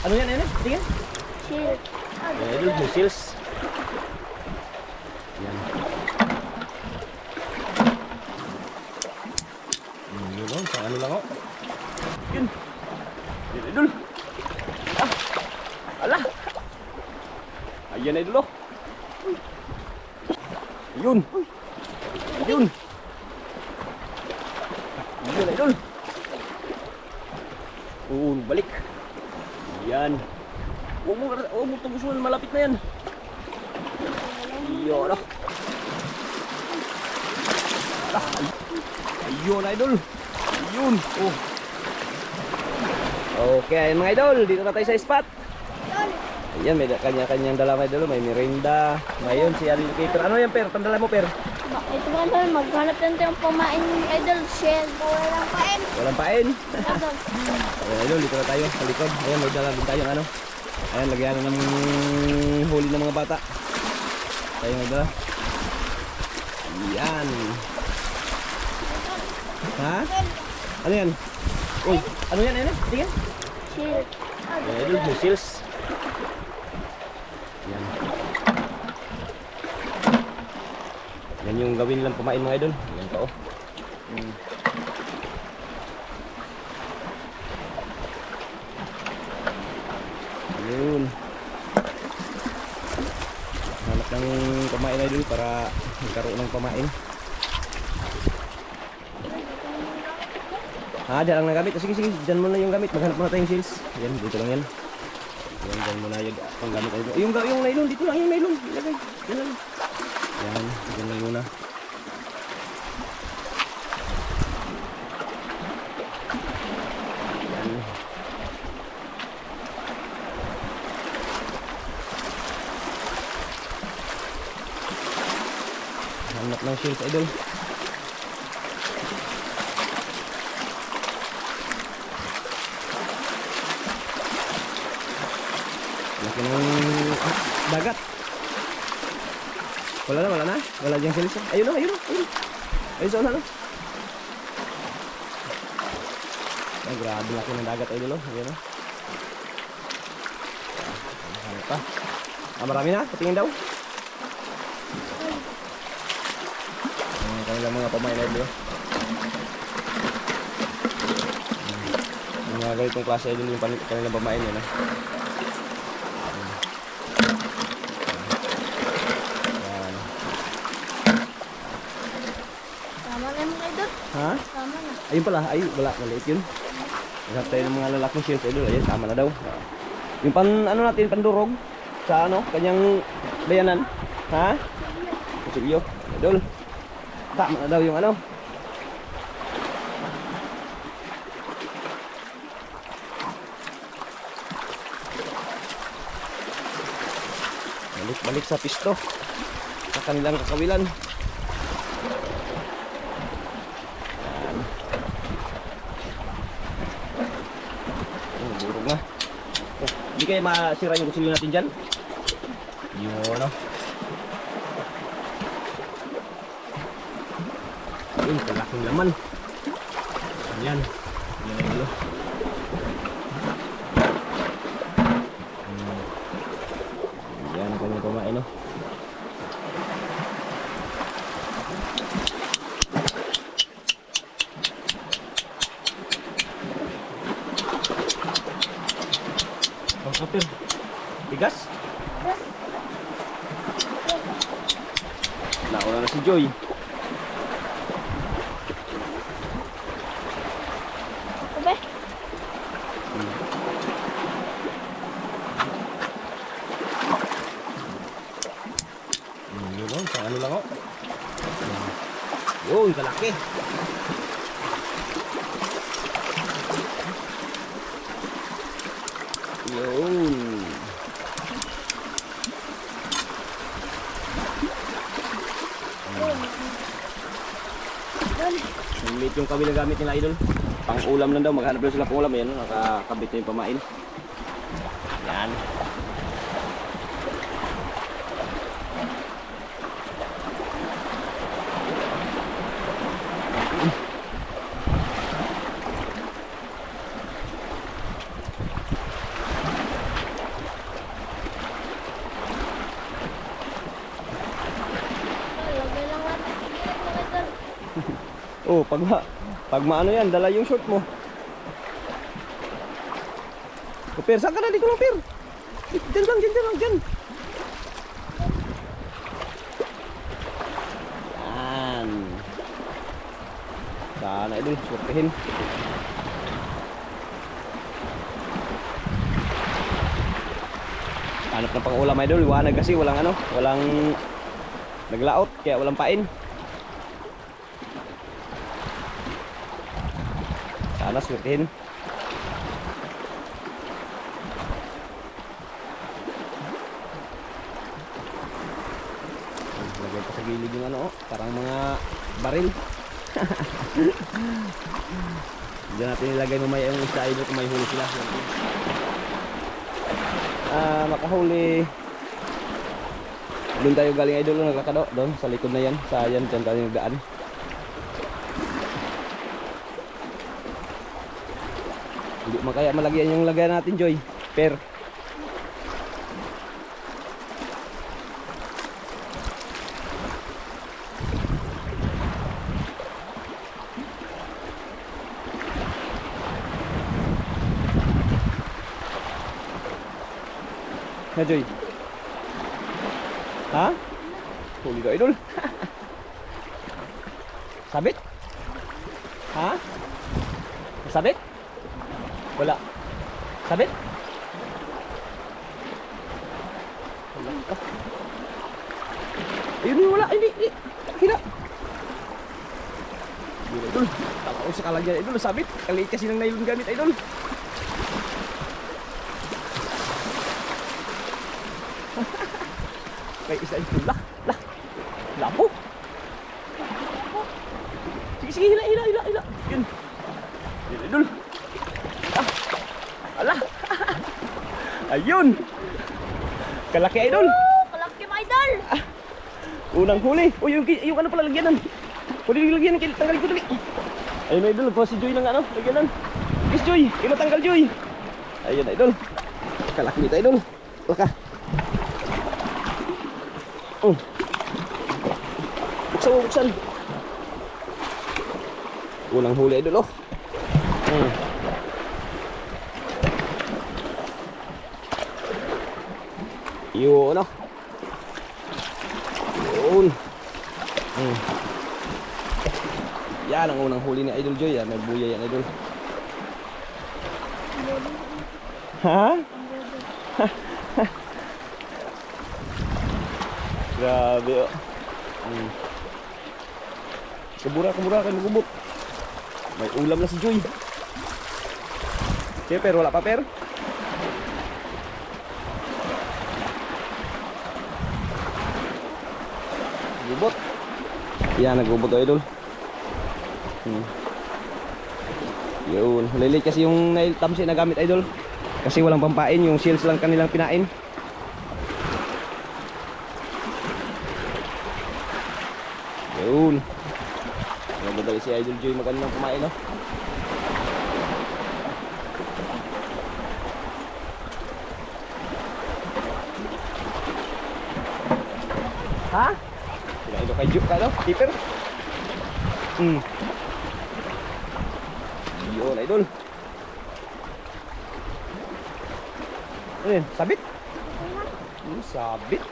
Ano yan? Ano? Tingin? Shield. Yan idol, may seals. Yan. Yun o, sa ano lang o. Yun. Yan idol. Ah. Ala. Ayan idol o. Yun. Yun. Yun idol. Oo, balik. Yan. Huwag mo tagusun, malapit na yan. Yun o. Ayun idol. Ayun. Oh. Okay, ayun mga idol, dito na tayo sa spot. Ayan, may kanya-kanyang dala mga idol. May merinda. Ngayon si allocator. Ano yan per? Tandala mo per? Ito mga idol, maghanap lang tayong pamain idol. Shield. Walang pain. Walang pain. Idol. Ayan idol, dito na tayo sa likod. Ayan, may dala din tayong ano. Ayan, lagyan na ng huli ng mga bata. Tayo may dala. Ayan. Ha? Ano yan? Uy, ano yan? Ano? Tingin? Shield. Ayan idol, may seals. Yan. Yan yung gawin nilang pamain mga idol. Yan pa oh. Yun. Hanap ng pamain idol para magkaroon ng pamain. Diyan lang na gamit. Sige, sige. Diyan muna yung gamit. Maghanap muna tayong seals. Yan, dito lang yan. Yan, dyan muna yung panggamit idol. Yung nylon, dito lang yung nylon. Ilagay. Yan lang. Yan, dyan lang muna. Yan. Hanap ng seals idol. Laki ng dagat. Wala na. Wala diyang seals. Ayun na, ayun na. Ayun sa una. Ay, grabe laki ng dagat idol. Ayun na. Ano pa? Marami na. Patingin daw. Ang kanilang mga pamain idol. Yung mga ganitong klase idol yung kanilang pamain yun. Ha? Tama na. Ayun pala, ay wala, maliit yun. Naghanap tayo ng mga lalaking shield idol. Ayun, tama na daw. Yung ano natin, pandurog sa ano, kanyang bayanan. Ha? Kusilyo, idol. Tama na daw yung ano. Balik sa pisto sa kanilang kakawilan. Burog na. Hindi kayo masira yung kusilyo natin dyan. Yun no. Yun, kalaking laman. Yan. Yan na yun. Yan ang kanyang pamain no. Kapir. Bigas? Nauna na si Joy. Obe? Yun o, sa ano lang o. Yun, kalaki. Yun. Maliit yung kabilang gamit nila idol. Pang ulam lang daw, maghanap daw sila pang ulam. Ayan, nakakabit na yung pamain. Yan. Oh, pag maano yan, dala yung short mo. Oh, Per, saan ka na? Dito lang, Per. Diyan lang, dyan. Yan. Sana idol, surtihin. Hanap ng pang-ulam idol, liwanag kasi walang ano, walang naglaot, kaya walang pain. Sana surtihin. Lagay pa sa gilid yung ano, parang mga baril. Diyan natin ilagay mamaya yung isda idol kung may huli sila. Makahuli. Doon tayo galing idol, naglakad doon sa likod na yan. Sa yan, dyan tayo nagdaan. Hindi makaya malagyan yung lagyan natin, Joy. Per. Ha, Joy? Ha? Huli ka, idol. Sabit? Ha? Sabit? Wala. Sabit? Wala ka. Ayun, wala. Hindi. Hila. Yun, idol. Tama ko sa kalagyan, idol. Sabit. Kaliit kasi ng nylon gamit, idol. May isa ito. Lapo. Sige, hila. Yun. Yun, idol. Ala. Ayun. Kalaki, idol. Kalaki mga idol. Unang huli. Oh, yung ano pala lagyanan. Pwede lagyan, tanggalin ko dali. Ayun, idol. Po si Joy ng ano, lagyanan. Yes, Joy. Ino tanggal, Joy. Ayun, idol. Kalaki nito, idol. Laka. Oh. Buksan. Unang huli, idol, oh. Yun, oh. Yun. Yan ang unang huli ni Idol Joy. May buya yan, idol. Ha? Grabe, oh. Kabura kayo magubot. May ulam na si Joy. Okay, pero wala pa, per. Gubot. Yan, nagubot, oh, idol. Yun, lilit kasi yung nail tamsi na gamit, idol. Kasi walang pampain, yung shells lang kanilang pinain. Yun. Nagdadali si Idol Joy magandang kumain, no? Ha? Sila ito kay Joy ka, no? Keeper? Yun, Idol. Ano yun? Sabit? Sabit?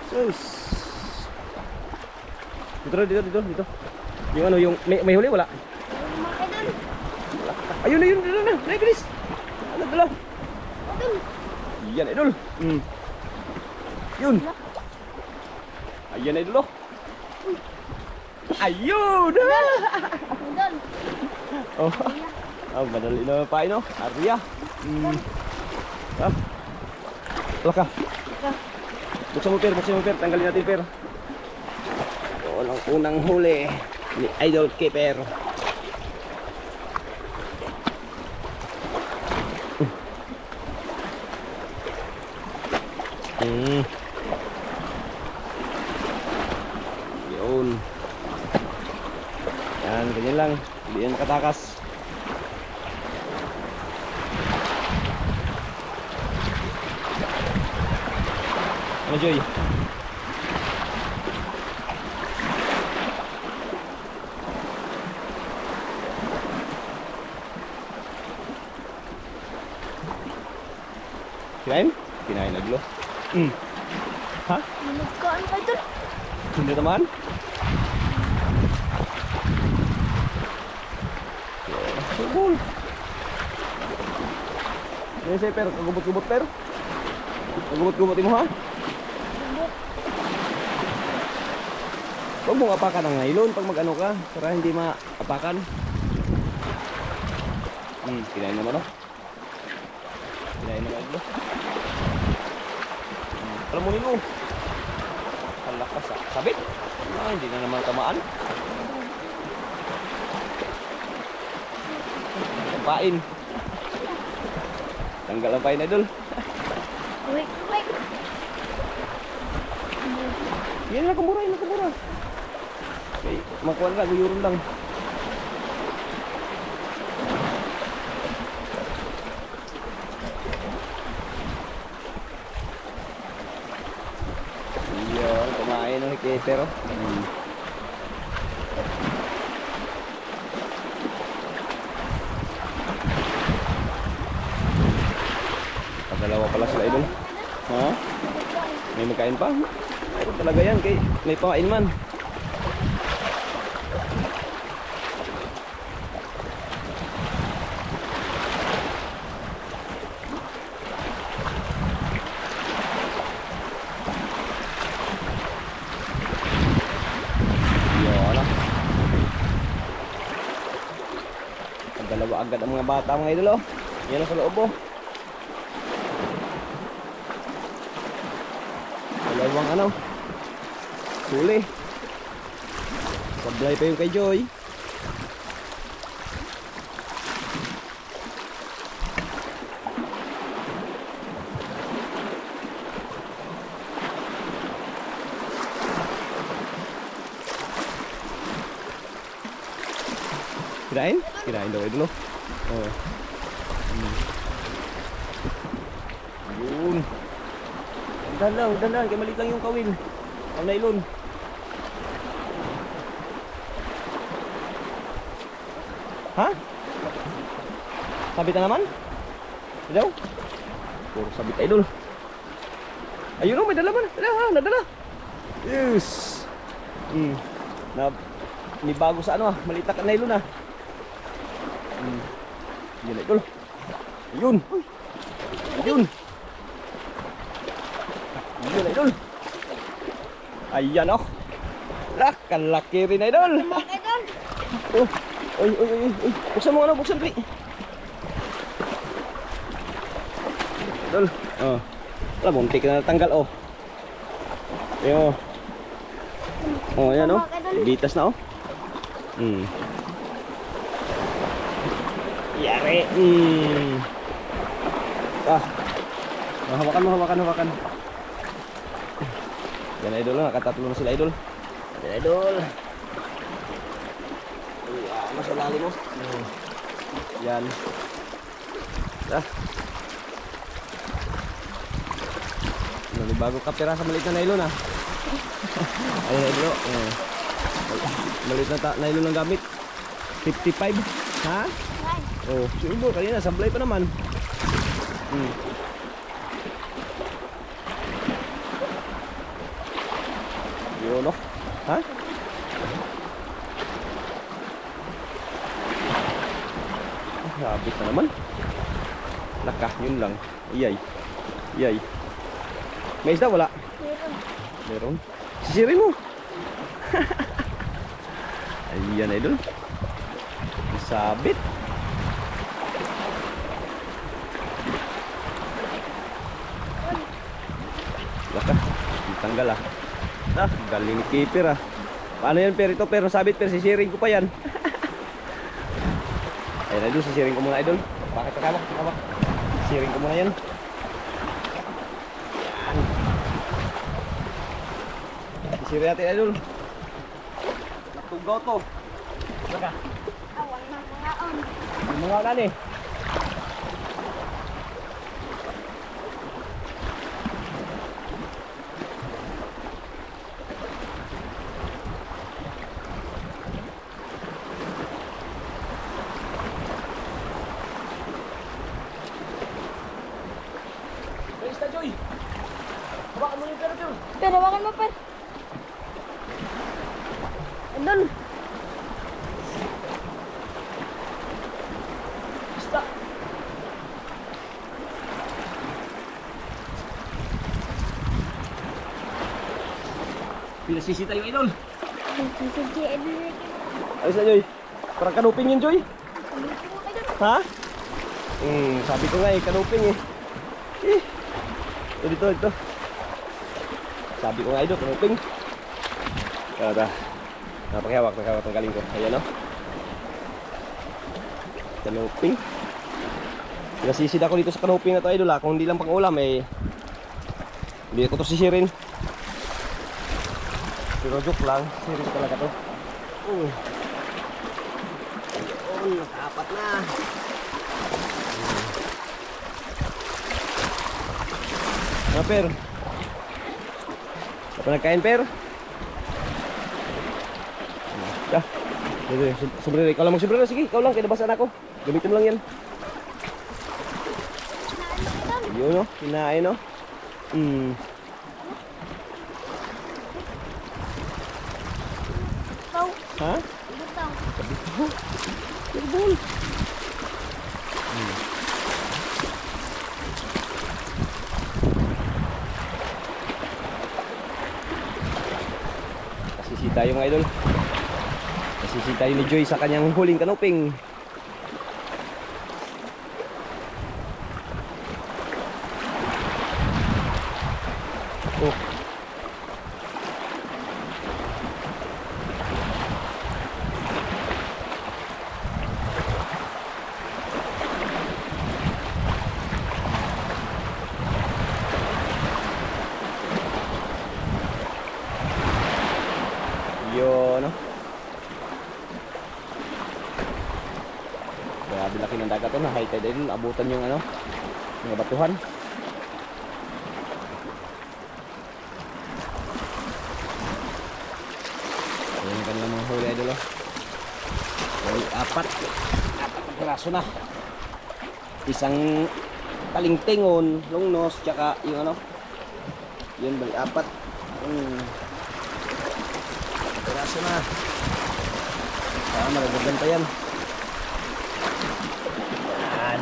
Sus. Dito. Yung ano, yung may huli, wala? Ayun na, dito na. Guys. Ano, dala? Yan, idol. Yun. Ayan, idol, oh. Ayun! Idol. Oh, madali na pa, no? Arya. Laka. Buksan mo, per. Tanggalin natin, per. Unang huli ni Idol Keeper. Yun. Yan, ganyan lang. Hindi yan katakas. Ano, Joy? Kinain? Kinain idol. Ha? Nagkaan idol. Hindi naman? Subol. Ini saya per, kagubot-gubot per. Kagubot-gubot mo ha? Huwag mong apakan ang nylon pag mag-ano ka, para hindi maapakan. Kinain naman oh. Kinain naman ito. Alam mo nilo. Ang lakas ah. Sabit. Hindi na naman tamaan. Pain. Tanggal ang pain idol. Wait. Yan lang kumura, yan lang kumura. Okay, makuha ka, guyurun lang. Yun, kumain ng hiketero. Dalawa pala sila idol. Ha? May magkain pa? Mayroon talaga yan kay may pakain man. Yun. Ang dalawa agad ang mga bata mga idol oh. Yan ang sa loob oh. Dalawang ano suli. Sablay pa yung kay Joy. Kirain? Kirain daw idol oh. Yun. Dandan, kaya maliit lang yung kawil. Ang nylon. Ha? Sabit na naman? Daw? Puro sabit idol. Ayun o, may dala man. Nadala. Yes. May bago sa ano ah. Maliit na nylon ah. Yun idol. Ayun. Ayun idol. Ayan oh. Kalaki rin idol. Oh. Uy. Buksan mo ano, buksan pri. Idol. Oh. Wala, muntik na natanggal oh. Ayun. Oh, ayan oh. Bitas na oh. Yari. Hawakan. Yan idol, nakatatlo na sila idol. Yan idol. Nasa lalim mo. Yan. Bago kapira sa maliit na nylon ah. Ayun idol. Maliit na nylon ang gamit. 55. Ha? Oh, siguro kanina sablay pa naman. Yun oh. Ha? Sabit na naman. Laka, yun lang. Iyay. May isda wala? Meron. Sisirin mo. Ayan idol. Sabit. Laka, ditanggal ah. Galing ni keeper ah. Paano yan per ito? Pero sabit per, sisiring ko pa yan. Ayun idol, sisiring ko muna idol. Bakit kakawak? Sisiring ko muna yan. Sisiring natin idol. Natugaw to. Laka. Awan na mga on. Yung mga ulan eh. isda, Joy. Hawakan mo yung pero, Joy. Per, hawakan mo, Per. Idol. Isda. Pinasisi tayo, idol. Sige, idol. Ayos na, Joy. Parang kanuping yun, Joy. Idol. Ha? Sabi ko nga eh, kanuping eh. Dito. Sabi ko nga idol, kanuping. Kaya napakihawak ng galing ko. Ayan o. Kanuping. Pinasisid ako dito sa kanuping na to, idol ha. Kung hindi lang pang ulam eh, hindi ko to sisirin. Pero joke lang, sirin talaga to. Ayun, nakaapat na. Per? Apa nagkain, Per? Ya. Sombrero, ikaw lang mag-sombrero. Sige, ikaw lang. Kaya nabasaan ako. Gamitin mo lang yan. Yun, no? Kinain, no? Tau. Ha? Butang. Kabito. Terbol. Kasisi tayo mga idol. Kasisi tayo ni Joy sa kanyang huling kanuping. Oh. Yun, no? Grabe laki ng dagat to na high tide din, abutan yung ano, mga batuhan. Ayan yung kanilang mga huli idol, oh. Bali, apat ang piraso na. Isang talingtingon, lungnos, tsaka yung ano, yun bali apat. Piraso na. Magaganda pa yan. Yan.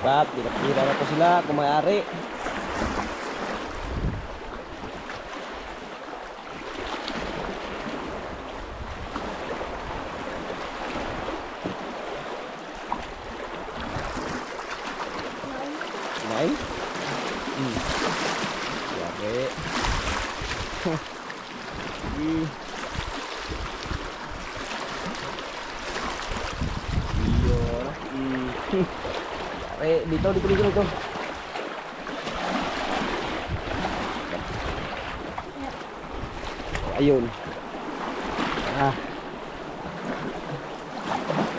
Ba't, pinapira na po sila kung may-ari. Kinain? Yari. Dito. Ayun.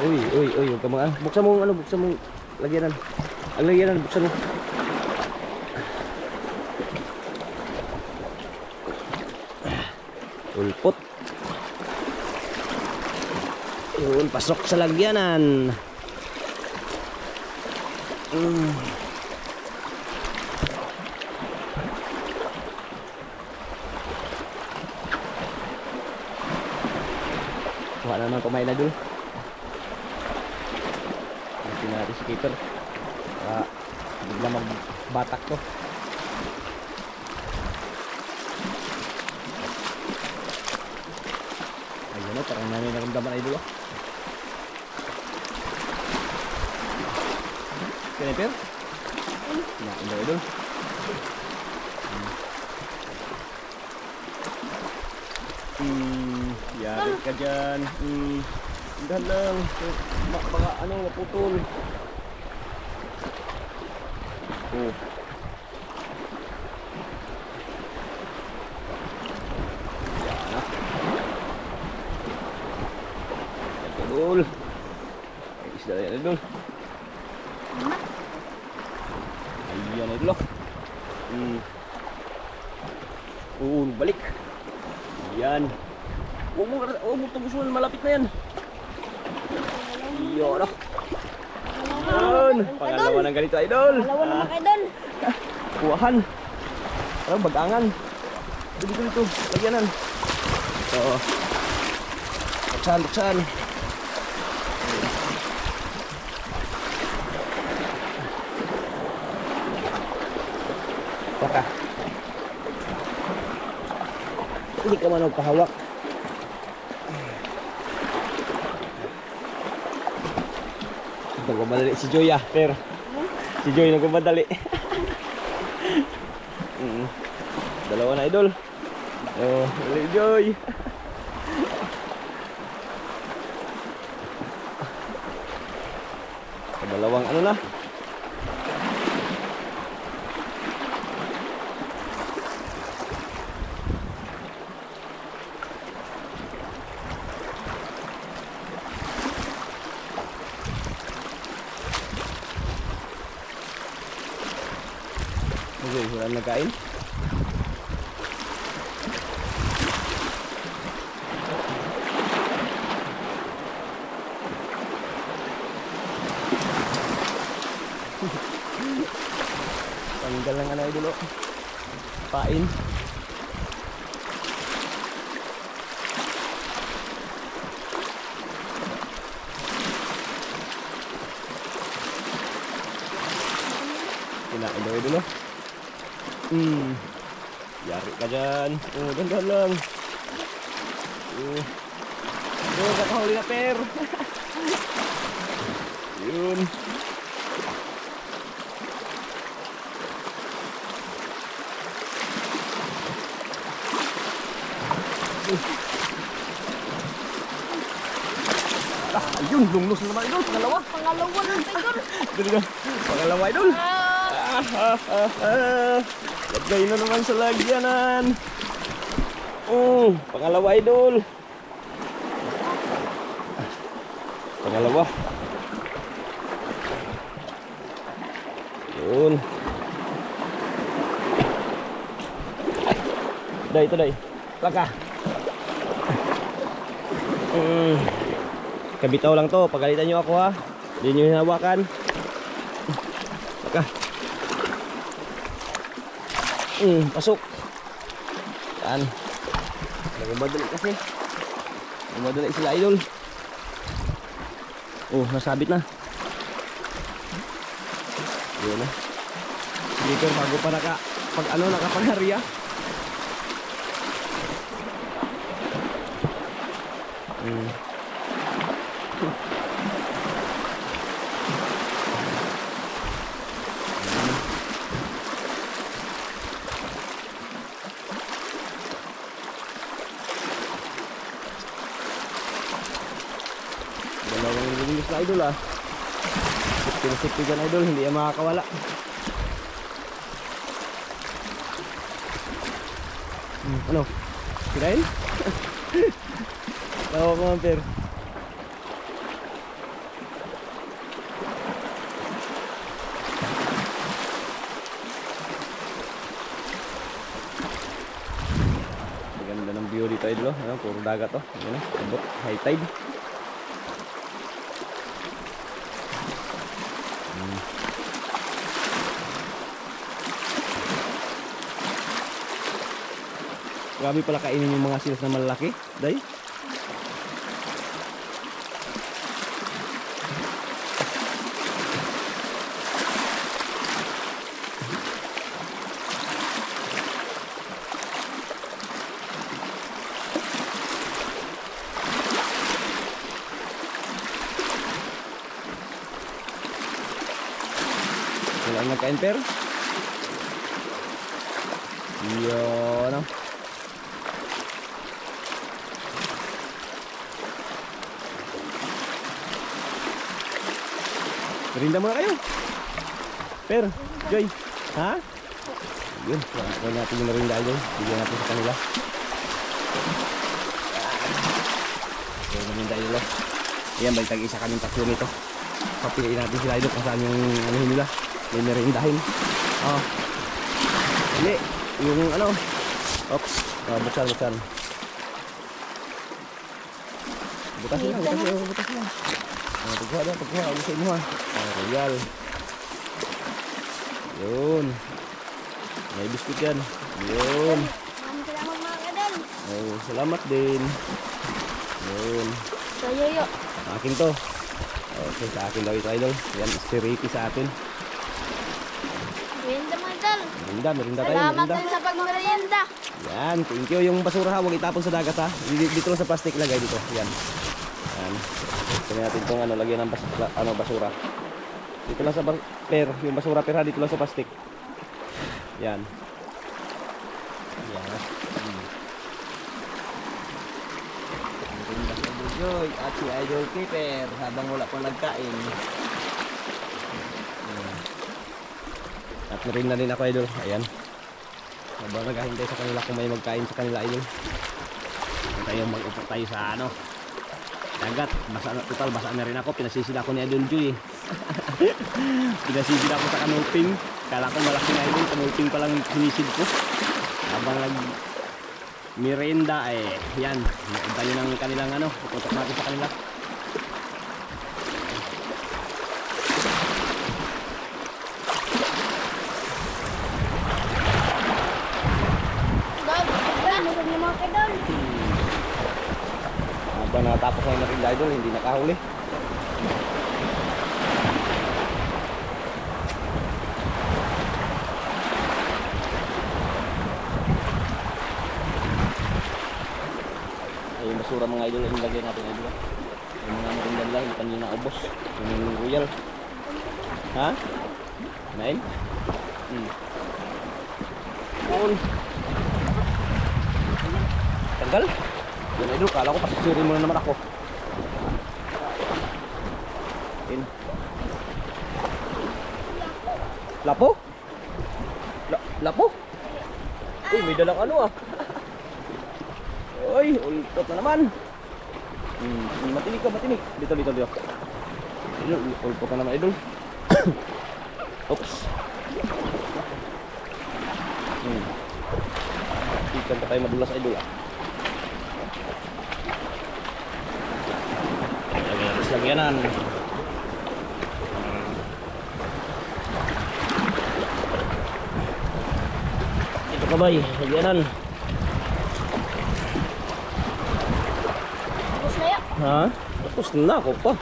Uy, huwag ka mga. Buksan mo lagyanan. Ang lagyanan, buksan mo. Ulpot. Yun, pasok sa lagyanan. Kuha naman kumain na dul. Natin natin si keeper. Bigla magbatak to. Ayun na, parang namin naramdaman ay dulo. Sniper? Nah, udah dulu. Yari ka dyan. Udah lang. Baka ano, maputol. Oh. Yan na. Idol. Isda yan, idol. Ayan idol. Balik. Yan. Huwag mo tubusun, malapit na yan. Iyon. Yun. Pangalawa ng ganito, idol. Dalawa naman idol. Kuwahan. Parang bagangan. Dito. Lagyanan. Oo. Buksan. Baka. Hindi ka man magpahawak. Nagmamadali si Joy pero si Joy nagmamadali. Dalawa na idol. Oh, Joy. Dalawang ano na. Okay, wala nagkain. Tanggal lang ano dulu. Pain. Kinain daw dulu. Yari ka dyan. Oh, dandan lang. Oh, kakahuli na per. Yun. Ayun, lumnos na naman idol. Pangalawa na idol. Dito. Pangalawa idol. Lagay na naman sa lagyanan. Pangalawa idol. Pangalawa. Yun. Ito day. Laka. Kabitaw lang to, pagalitan nyo ako ha. Hindi nyo hinawakan. Laka. Pasok. Yan. Nagmamadali kasi. Nagmamadali sila idol. Oh, nasabit na. Yun na. Dito bago pa nakapanghariya. Dalawang linis na idol ah. Sipti dyan idol, hindi yan makakawala. Ano? Kirain? Tawa ko man per. Ganda ng view dito idol. Puro dagat to. Abot, high tide. Grabe pala kainin yung mga seals na malalaki, day. Wala ang nagka-enter. Yun. Merinda muna kayo. Per, Joy. Ha? Yun, kuha natin yung merinda Joy. Bigyan natin sa kanila. Okay, merinda Joy. Ayan, balik tag-isa kaming tatlo nito. Papiliin natin sila ito kung saan yung ano nila. May merindahin. Hindi, yung ano. Oops, buksan. Butas lang. Pagkuha na, pagkuha. Ano sa inyo ha? Royal. Yun. May biskuit yan. Yun. Maraming salamat mga idol. Oh, salamat din. Yun. So, yoyo. Sa akin to. Okay, sa akin daw ito idol. Yan, si Ricky sa atin. Merienda mga idol. Merinda tayo, Salamat merinda. din sa pagmerienda. Yan, thank you. Yung basura ha, huwag itapon sa dagat ha. Dito lang sa plastic lagay dito. Yan. Yan. Tingnan natin itong ano, lagyan ng basura. Dito lang sa yung basura per ha, dito lang sa plastic. Yan. Yan. Merinda sa Bujoy at si Idol Keeper habang wala pang nagkain. Yan. At merinda din ako idol. Ayan. Habang naghahintay sa kanila kung may magkain sa kanila idol. Tayo mag-upo tayo sa ano. Dagat. Basa, total basa na rin ako. Pinasisid ako ni Idol Joy. Pinasisid ako sa kanuping. Kala ko malaki na idol. Kanuping palang sinisid ko. Habang merienda yan. Tayo ng kanilang ano. Pupuntok natin sa kanila. Mga idol. Habang natapos na yung merinda idol, hindi nakahuli. Ay, yung basura mga idol, yung lagay natin idol. Yung mga merinda lang, hindi pa nyo naubos. Yung royal. Ha? Nain? Yun. Tanggal? Yan idol, kala ko pasisurin mo na naman ako. In. Lapo? Lapo? Uy, may dalang ano ah. Uy, ultot na naman. Matinig ka, matinig. Dito. Idol, ultot na naman idol. Oops. Ikan pa tayo madulas idol ah. Lagyanan. Ito ka bay, lagyanan. Tapos na yun. Ha? Tapos na ako pa.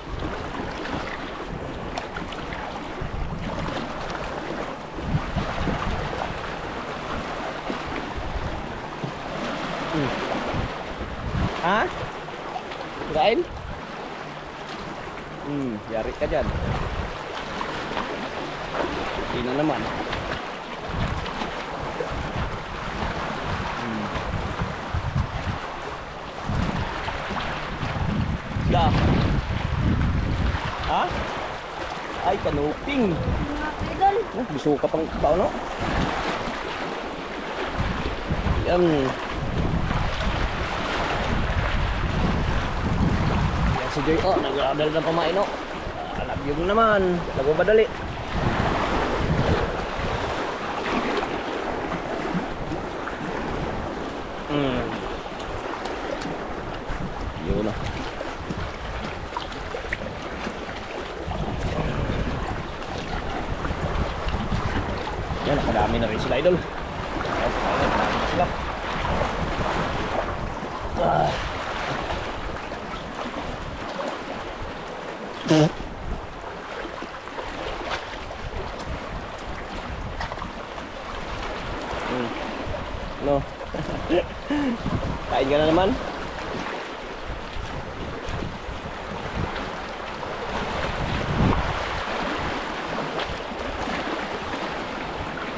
Ha? Kain? Yari ka dyan. Hindi na naman. Da. Ha? Ay, kanuping. Mga idol. Gusto ka pang bao, no? Yan. Yan si Joy. Oh, nag-adal ng pamain, no? Alam yun naman. Lago ba dali? Yun na. Yan, nakadami na rin sila idol. Nakadami na sila. No. Kain ka na naman.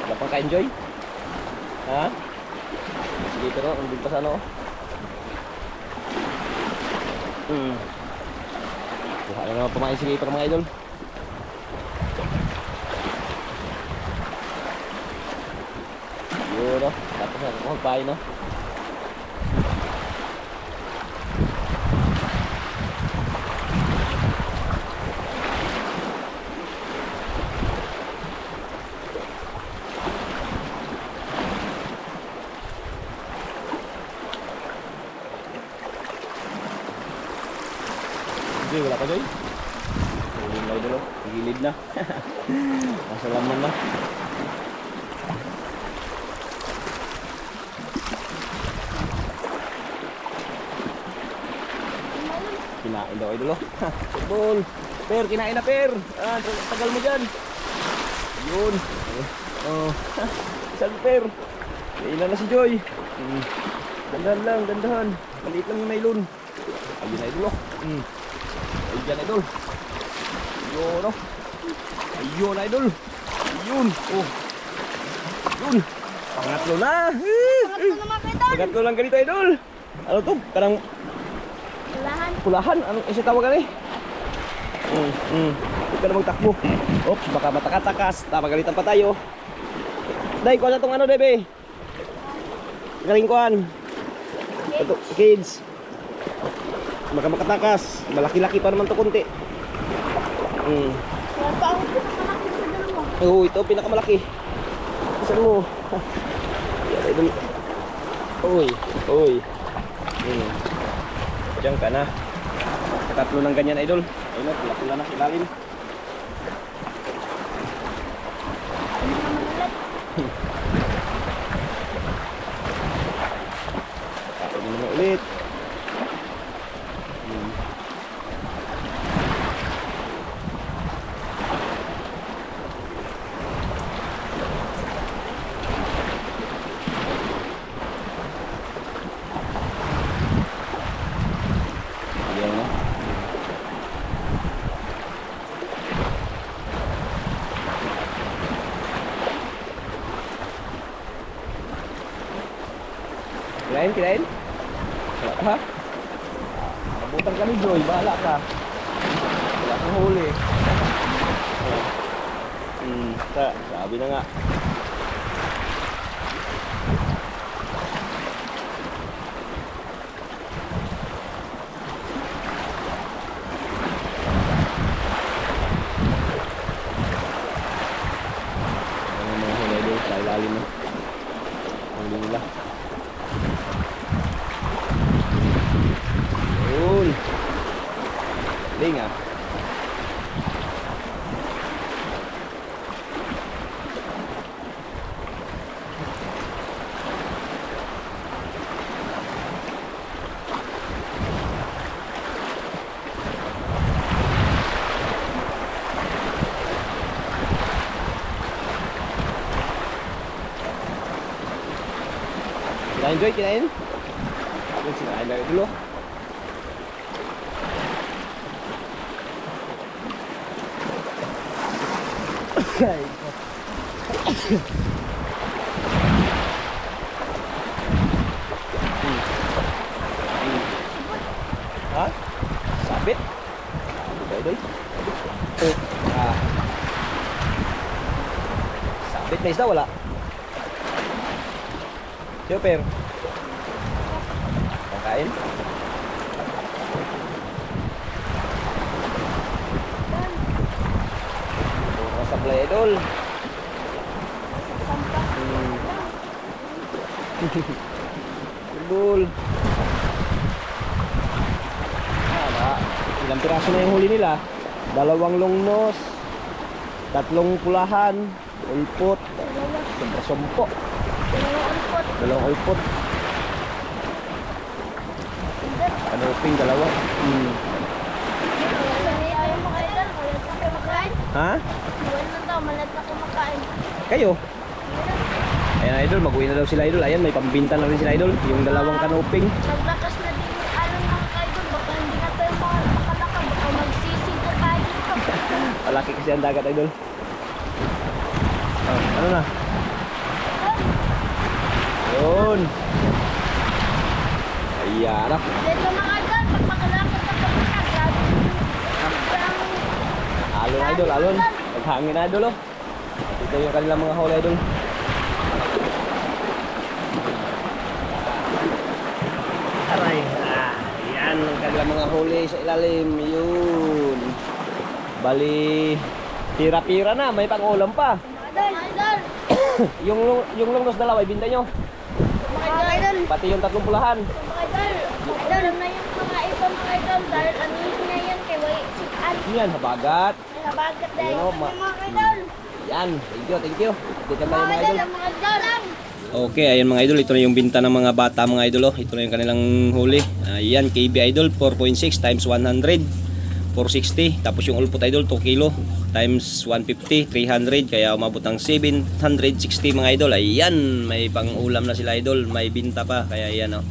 Wala pang ka-enjoy? Ha? Sige pero, andun pa sa ano? Kuha na naman pamain sige para mga idol. Yun no, tapos na ako magpain no. Joy, wala pa Joy? gilid na. Nasa laman na. Kinain daw idol oh. Football. Per, kinain na per. Ah, tagal mo dyan. Yun. Oh. Isang per. Kailan na si Joy. Dandahan lang, dandahan. Maliit lang yung nylon. Ayun na idol oh. Ayun dyan idol. Ayun oh. Ayun na idol. Ayun. Oh. Ayun. Pangatlo na. Pangatlo na mga idol. Pangatlo lang ganito idol. Ano to? Parang Kulahan. kulahan. Anong isa tawagan eh? Huwag ka na magtakbo. Oops, baka matakatakas. Tapagalitan pa tayo. Day, kuha na itong ano, Debe. Galing kuhan. Ito, kids. Baka makatakas. Malaki-laki pa naman to konti. Wala pa ako pinakamalaki sa dalawa. Oo, ito pinakamalaki. Saan mo? Yan, idol. Uy, uy. Diyan ka na. Tatlo ng ganyan, idol. Ayun na, pula-pula na ilalim. Ano naman ulit? Tapos naman ulit. Ayan na. Kirain, kirain. Wala ka ha? Kabutan ka ni Joy, bahala ka. Wala kang huli. Sabi na nga. Ang mga huli doon sa ilalim na. Ang nila. Yun. Linga. Kinain Joy, kinain? Yun, sinain lang dulu. Ha? Sabit? Idol? Sabit na isda, wala? Super. Kakain? Puro sablay idol. Idol. Ilang piraso na yung huli nila? 2 longnos, 3 pulahan, ulpot, sumpo. 2 ulpot. Kanuping 2. Ayaw mga idol. Malat na kayo makain. Ha? Iwan lang daw. Malat na kayo makain. Kayo? Ayan idol, mag-uwi na daw sila idol. Ayan, may pambinta na rin sila idol. Yung 2 kanuping. Naglakas na din yung alam ng idol. Baka hindi na tayo makalaka. Baka magsisig na tayo. Malaki kasi ang dagat idol. Ano na? Yun. Ayan na. Dito mga idol. Pag makalakad na kapag grabe. Alon idol, alon. Naghangin na idol oh. Ito yung kanilang mga huli idol. Aray. Ayan ang kanilang mga huli sa ilalim. Yun. Bali, pira-pira na. May pang-ulam pa. Idol. Idol. yung longnos 2, ibinta nyo. Mga idol. Pati yung 3 pulahan. Mga idol. Idol na yung mga iba mga idol. Dahil ano na yan kay Wai. Yan, habagat. Nabagat dahil. Yo, Mga idol. Yan, thank you. Dito tayo Mga mga idol. idol, mga idol. Okay, ayan mga idol, ito na yung binta ng mga bata mga idol. Oh. Ito na yung kanilang huli. Ayan, KB idol, 4.6 times 100, 460. Tapos yung ulpot idol, 2 kilo times 150, 300. Kaya umabot ng 760 mga idol. Ayan, may pang ulam na sila idol. May binta pa, kaya ayan oh.